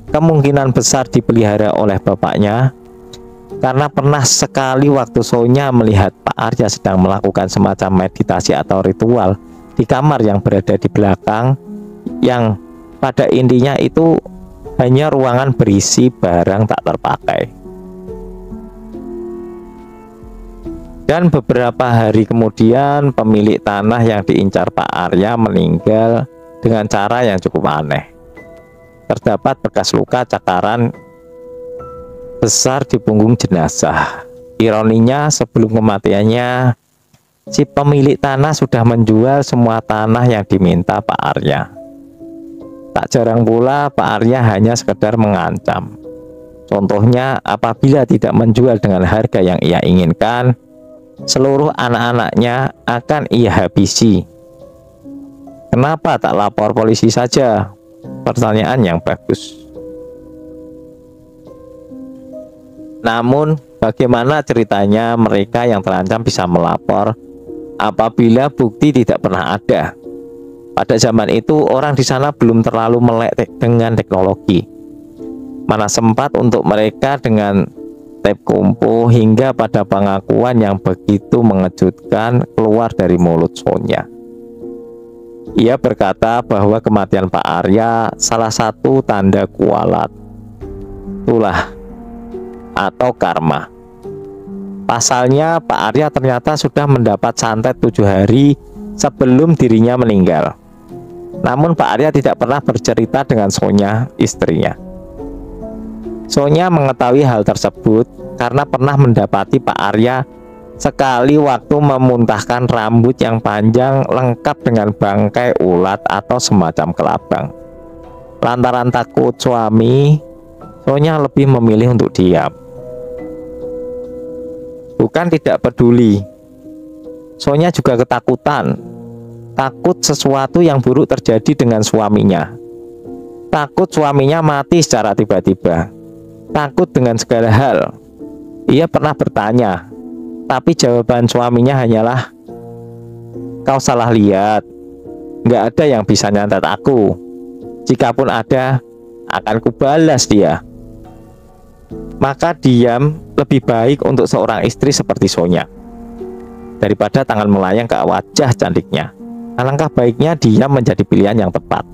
kemungkinan besar dipelihara oleh bapaknya, karena pernah sekali waktu Sonya melihat Pak Arya sedang melakukan semacam meditasi atau ritual di kamar yang berada di belakang, yang pada intinya itu hanya ruangan berisi barang tak terpakai. Dan beberapa hari kemudian pemilik tanah yang diincar Pak Arya meninggal dengan cara yang cukup aneh. Terdapat bekas luka cakaran besar di punggung jenazah. Ironinya, sebelum kematiannya si pemilik tanah sudah menjual semua tanah yang diminta Pak Arya. Tak jarang pula Pak Arya hanya sekedar mengancam. Contohnya, apabila tidak menjual dengan harga yang ia inginkan, seluruh anak-anaknya akan ia habisi. Kenapa tak lapor polisi saja? Pertanyaan yang bagus. Namun, bagaimana ceritanya mereka yang terancam bisa melapor apabila bukti tidak pernah ada? Pada zaman itu orang di sana belum terlalu melek dengan teknologi. Mana sempat untuk mereka dengan tap kompo hingga pada pengakuan yang begitu mengejutkan keluar dari mulut Sonya. Ia berkata bahwa kematian Pak Arya salah satu tanda kualat, tulah, atau karma. Pasalnya Pak Arya ternyata sudah mendapat santet 7 hari sebelum dirinya meninggal. Namun Pak Arya tidak pernah bercerita dengan Sonya, istrinya. Sonya mengetahui hal tersebut karena pernah mendapati Pak Arya sekali waktu memuntahkan rambut yang panjang lengkap dengan bangkai ulat atau semacam kelabang. Lantaran takut suami, Sonya lebih memilih untuk diam. Bukan tidak peduli, Sonya juga ketakutan. Takut sesuatu yang buruk terjadi dengan suaminya. Takut suaminya mati secara tiba-tiba. Takut dengan segala hal. Ia pernah bertanya, tapi jawaban suaminya hanyalah, "Kau salah lihat. Nggak ada yang bisa nyantet aku. Jikapun ada, akan kubalas dia. Maka diam lebih baik untuk seorang istri seperti Sonya daripada tangan melayang ke wajah cantiknya. Alangkah baiknya diam menjadi pilihan yang tepat.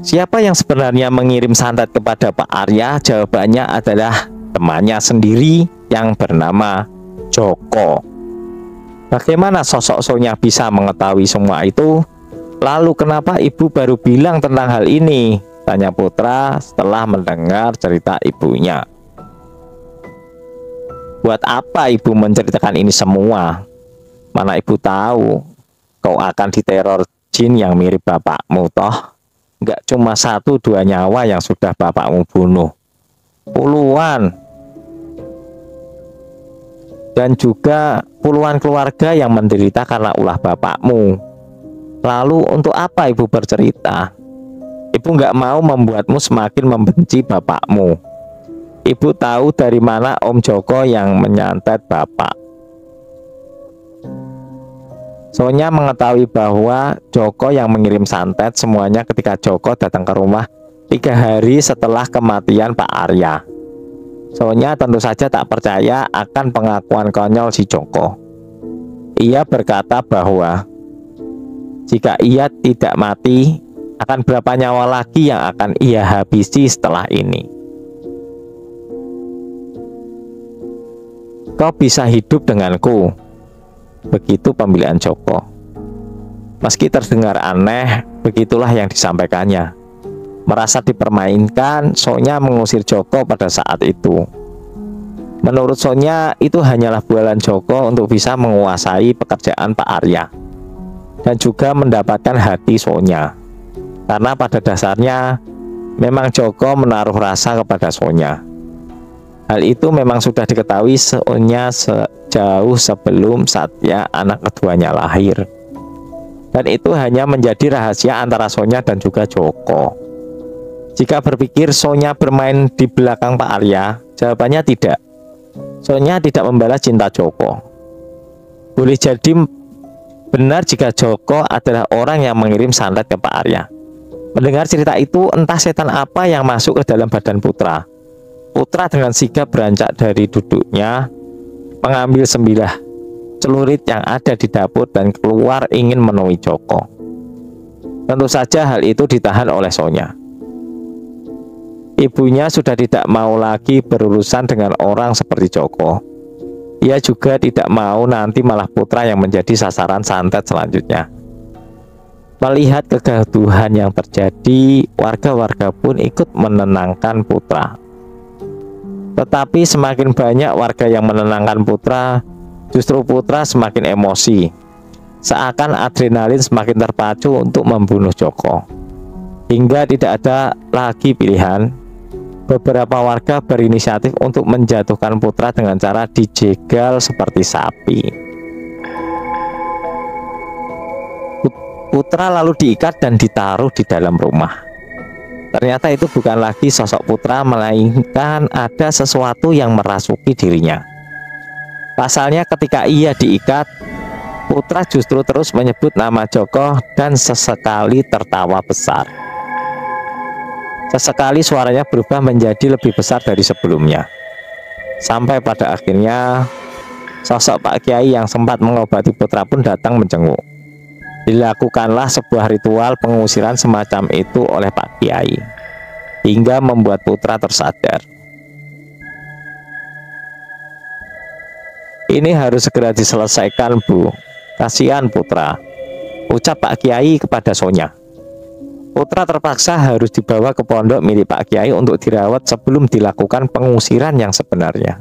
Siapa yang sebenarnya mengirim santet kepada Pak Arya? Jawabannya adalah temannya sendiri yang bernama Joko. Bagaimana sosok Sonya bisa mengetahui semua itu? Lalu kenapa ibu baru bilang tentang hal ini? Tanya Putra setelah mendengar cerita ibunya. Buat apa ibu menceritakan ini semua? Mana ibu tahu kau akan diteror jin yang mirip bapakmu toh? Nggak cuma 1-2 nyawa yang sudah bapakmu bunuh, puluhan. Dan juga puluhan keluarga yang menderita karena ulah bapakmu. Lalu untuk apa ibu bercerita? Ibu nggak mau membuatmu semakin membenci bapakmu. Ibu tahu dari mana Om Joko yang menyantet bapak. Sonya mengetahui bahwa Joko yang mengirim santet semuanya ketika Joko datang ke rumah 3 hari setelah kematian Pak Arya. Sonya tentu saja tak percaya akan pengakuan konyol si Joko. Ia berkata bahwa jika ia tidak mati, akan berapa nyawa lagi yang akan ia habisi setelah ini. Kau bisa hidup denganku. Begitu pemilihan Joko. Meski terdengar aneh, begitulah yang disampaikannya. Merasa dipermainkan, Sonya mengusir Joko pada saat itu. Menurut Sonya, itu hanyalah bualan Joko untuk bisa menguasai pekerjaan Pak Arya dan juga mendapatkan hati Sonya. Karena pada dasarnya memang Joko menaruh rasa kepada Sonya. Hal itu memang sudah diketahui Sonya sejauh sebelum Satya anak keduanya lahir. Dan itu hanya menjadi rahasia antara Sonya dan juga Joko. Jika berpikir Sonya bermain di belakang Pak Arya, jawabannya tidak. Sonya tidak membalas cinta Joko. Boleh jadi benar jika Joko adalah orang yang mengirim santet ke Pak Arya. Mendengar cerita itu, entah setan apa yang masuk ke dalam badan Putra. Putra dengan sigap beranjak dari duduknya, mengambil 9 celurit yang ada di dapur dan keluar ingin menemui Joko. Tentu saja hal itu ditahan oleh Sonya. Ibunya sudah tidak mau lagi berurusan dengan orang seperti Joko. Ia juga tidak mau nanti malah Putra yang menjadi sasaran santet selanjutnya. Melihat kegaduhan yang terjadi, warga-warga pun ikut menenangkan Putra. Tetapi semakin banyak warga yang menenangkan Putra, justru Putra semakin emosi. Seakan adrenalin semakin terpacu untuk membunuh Joko. Hingga tidak ada lagi pilihan, beberapa warga berinisiatif untuk menjatuhkan Putra dengan cara dijegal seperti sapi. Putra lalu diikat dan ditaruh di dalam rumah. Ternyata itu bukan lagi sosok Putra, melainkan ada sesuatu yang merasuki dirinya. Pasalnya ketika ia diikat, Putra justru terus menyebut nama Joko dan sesekali tertawa besar. Sesekali suaranya berubah menjadi lebih besar dari sebelumnya. Sampai pada akhirnya sosok Pak Kiai yang sempat mengobati Putra pun datang menjenguk. Dilakukanlah sebuah ritual pengusiran semacam itu oleh Pak Kiai, hingga membuat Putra tersadar. Ini harus segera diselesaikan, Bu. Kasihan Putra, ucap Pak Kiai kepada Sonya. Putra terpaksa harus dibawa ke pondok milik Pak Kiai untuk dirawat sebelum dilakukan pengusiran yang sebenarnya.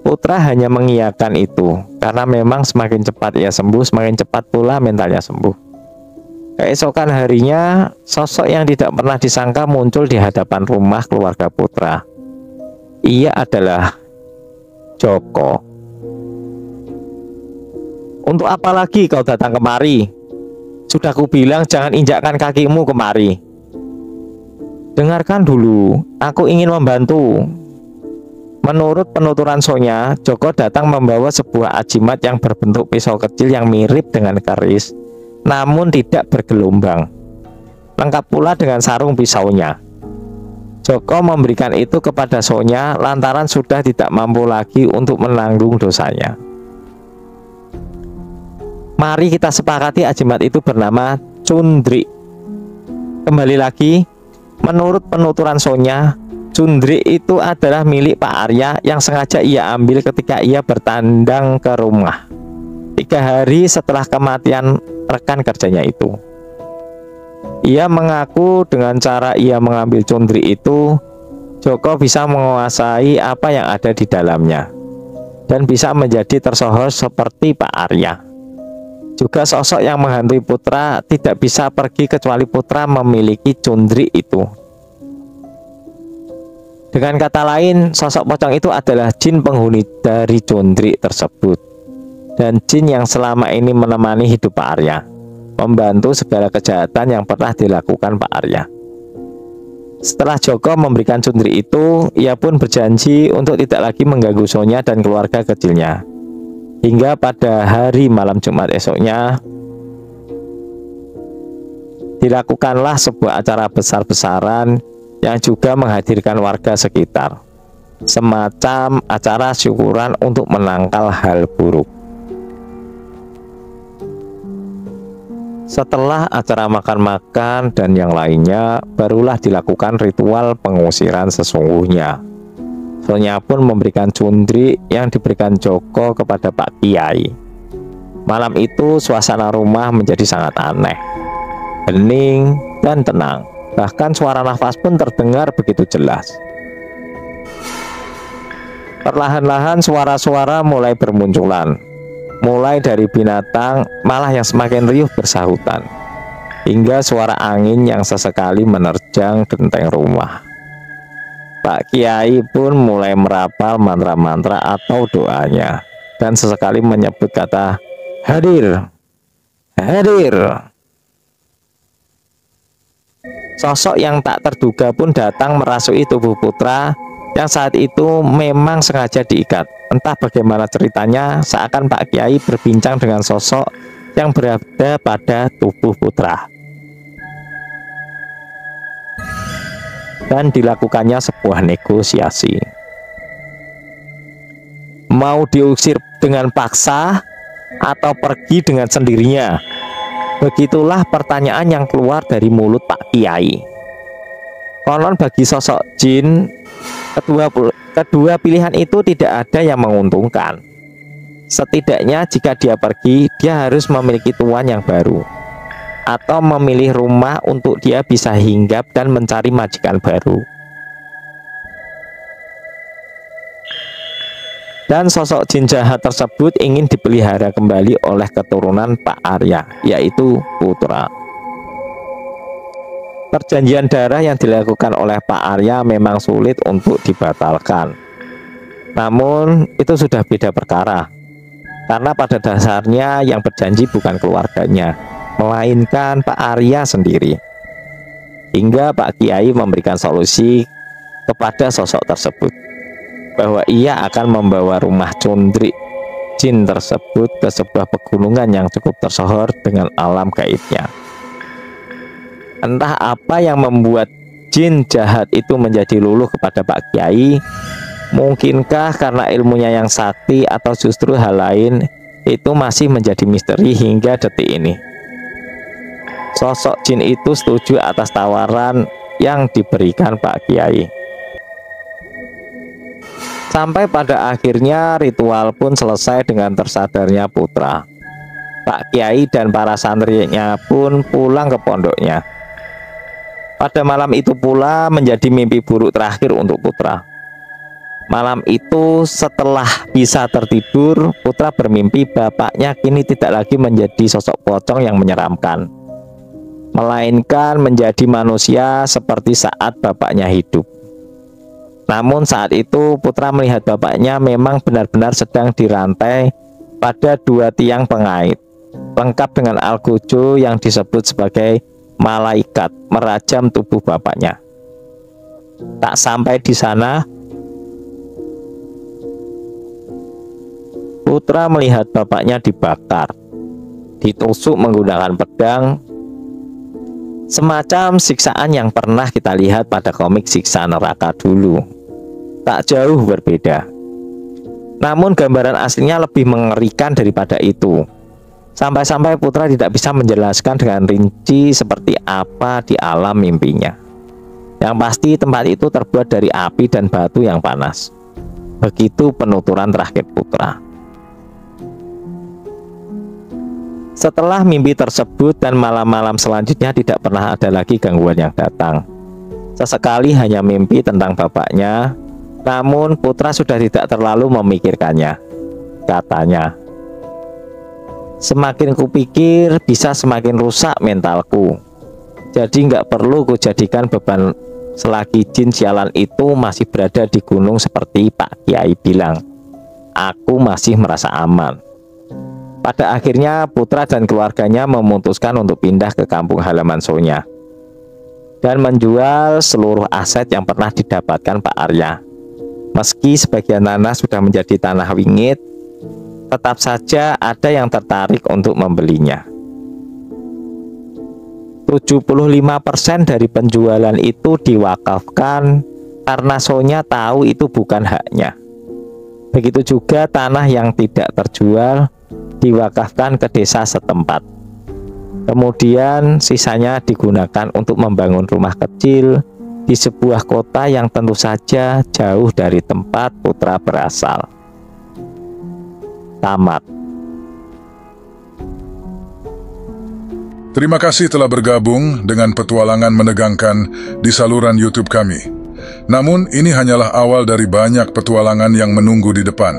Putra hanya mengiyakan itu, karena memang semakin cepat ia sembuh, semakin cepat pula mentalnya sembuh. Keesokan harinya, sosok yang tidak pernah disangka muncul di hadapan rumah keluarga Putra. Ia adalah Joko. Untuk apa lagi kau datang kemari? Sudah kubilang jangan injakkan kakimu kemari. Dengarkan dulu, aku ingin membantu. Menurut penuturan Sonya, Joko datang membawa sebuah ajimat yang berbentuk pisau kecil yang mirip dengan keris namun tidak bergelombang. Lengkap pula dengan sarung pisaunya. Joko memberikan itu kepada Sonya lantaran sudah tidak mampu lagi untuk menanggung dosanya. Mari kita sepakati ajimat itu bernama Cundrik. Kembali lagi, menurut penuturan Sonya, Cundrik itu adalah milik Pak Arya yang sengaja ia ambil ketika ia bertandang ke rumah 3 hari setelah kematian rekan kerjanya itu. Ia mengaku dengan cara ia mengambil Cundrik itu, Joko bisa menguasai apa yang ada di dalamnya dan bisa menjadi tersohor seperti Pak Arya. Juga sosok yang menghantui putra tidak bisa pergi kecuali putra memiliki Cundrik itu. Dengan kata lain, sosok pocong itu adalah jin penghuni dari Cundrik tersebut, dan jin yang selama ini menemani hidup Pak Arya, membantu segala kejahatan yang pernah dilakukan Pak Arya. Setelah Joko memberikan Cundrik itu, ia pun berjanji untuk tidak lagi mengganggu Sonya dan keluarga kecilnya. Hingga pada hari malam Jumat esoknya, dilakukanlah sebuah acara besar-besaran yang juga menghadirkan warga sekitar, semacam acara syukuran untuk menangkal hal buruk. Setelah acara makan-makan dan yang lainnya, barulah dilakukan ritual pengusiran sesungguhnya. Sonya pun memberikan Cundrik yang diberikan Joko kepada Pak Kiai. Malam itu suasana rumah menjadi sangat aneh, hening dan tenang. Bahkan suara nafas pun terdengar begitu jelas. Perlahan-lahan suara-suara mulai bermunculan, mulai dari binatang malah yang semakin riuh bersahutan, hingga suara angin yang sesekali menerjang genteng rumah. Pak Kiai pun mulai merapal mantra-mantra atau doanya, dan sesekali menyebut kata hadir, hadir. Sosok yang tak terduga pun datang merasuki tubuh putra yang saat itu memang sengaja diikat. Entah bagaimana ceritanya, seakan Pak Kiai berbincang dengan sosok yang berada pada tubuh putra. Dan dilakukannya sebuah negosiasi. Mau diusir dengan paksa atau pergi dengan sendirinya? Begitulah pertanyaan yang keluar dari mulut Pak Kiai. Konon bagi sosok jin, kedua pilihan itu tidak ada yang menguntungkan. Setidaknya jika dia pergi, dia harus memiliki tuan yang baru, atau memilih rumah untuk dia bisa hinggap dan mencari majikan baru. Dan sosok jin jahat tersebut ingin dipelihara kembali oleh keturunan Pak Arya, yaitu putra. Perjanjian darah yang dilakukan oleh Pak Arya memang sulit untuk dibatalkan. Namun itu sudah beda perkara, karena pada dasarnya yang berjanji bukan keluarganya, melainkan Pak Arya sendiri. Hingga Pak Kiai memberikan solusi kepada sosok tersebut, bahwa ia akan membawa rumah Cundrik jin tersebut ke sebuah pegunungan yang cukup tersohor dengan alam gaibnya. Entah apa yang membuat jin jahat itu menjadi luluh kepada Pak Kiai. Mungkinkah karena ilmunya yang sakti, atau justru hal lain, itu masih menjadi misteri hingga detik ini. Sosok jin itu setuju atas tawaran yang diberikan Pak Kiai. Sampai pada akhirnya ritual pun selesai dengan tersadarnya putra. Pak Kiai dan para santrinya pun pulang ke pondoknya. Pada malam itu pula menjadi mimpi buruk terakhir untuk putra. Malam itu setelah bisa tertidur, putra bermimpi bapaknya kini tidak lagi menjadi sosok pocong yang menyeramkan, melainkan menjadi manusia seperti saat bapaknya hidup. Namun saat itu putra melihat bapaknya memang benar-benar sedang dirantai pada 2 tiang pengait, lengkap dengan algojo yang disebut sebagai malaikat merajam tubuh bapaknya. Tak sampai di sana, putra melihat bapaknya dibakar. ditusuk menggunakan pedang, semacam siksaan yang pernah kita lihat pada komik Siksa Neraka dulu. Tak jauh berbeda. Namun gambaran aslinya lebih mengerikan daripada itu. Sampai-sampai Putra tidak bisa menjelaskan dengan rinci seperti apa di alam mimpinya. Yang pasti tempat itu terbuat dari api dan batu yang panas. Begitu penuturan terakhir Putra. Setelah mimpi tersebut dan malam-malam selanjutnya tidak pernah ada lagi gangguan yang datang. Sesekali hanya mimpi tentang bapaknya, namun Putra sudah tidak terlalu memikirkannya. Katanya, "Semakin kupikir bisa semakin rusak mentalku. Jadi nggak perlu kujadikan beban selagi jin sialan itu masih berada di gunung seperti Pak Kiai bilang. Aku masih merasa aman." Pada akhirnya Putra dan keluarganya memutuskan untuk pindah ke kampung halaman Sonya dan menjual seluruh aset yang pernah didapatkan Pak Arya. Meski sebagian tanah sudah menjadi tanah wingit, tetap saja ada yang tertarik untuk membelinya. 75% dari penjualan itu diwakafkan karena Sonya tahu itu bukan haknya. Begitu juga tanah yang tidak terjual diwakafkan ke desa setempat. Kemudian sisanya digunakan untuk membangun rumah kecil di sebuah kota yang tentu saja jauh dari tempat Putra berasal. Tamat. Terima kasih telah bergabung dengan petualangan menegangkan di saluran YouTube kami. Namun ini hanyalah awal dari banyak petualangan yang menunggu di depan.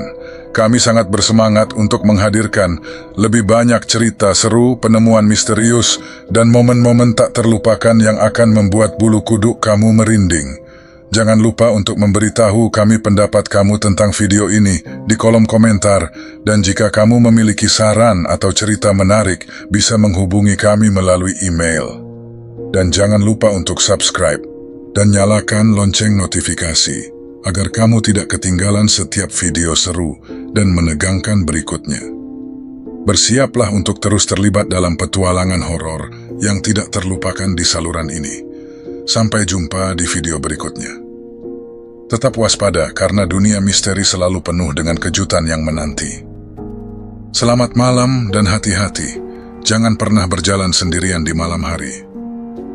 Kami sangat bersemangat untuk menghadirkan lebih banyak cerita seru, penemuan misterius, dan momen-momen tak terlupakan yang akan membuat bulu kuduk kamu merinding. Jangan lupa untuk memberitahu kami pendapat kamu tentang video ini di kolom komentar, dan jika kamu memiliki saran atau cerita menarik, bisa menghubungi kami melalui email. Dan jangan lupa untuk subscribe dan nyalakan lonceng notifikasi, agar kamu tidak ketinggalan setiap video seru dan menegangkan berikutnya. Bersiaplah untuk terus terlibat dalam petualangan horor yang tidak terlupakan di saluran ini. Sampai jumpa di video berikutnya. Tetap waspada karena dunia misteri selalu penuh dengan kejutan yang menanti. Selamat malam dan hati-hati. Jangan pernah berjalan sendirian di malam hari.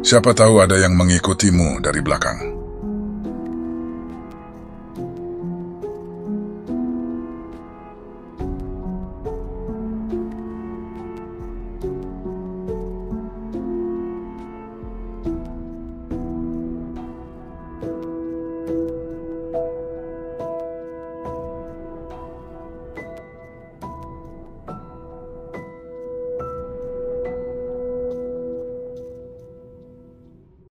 Siapa tahu ada yang mengikutimu dari belakang.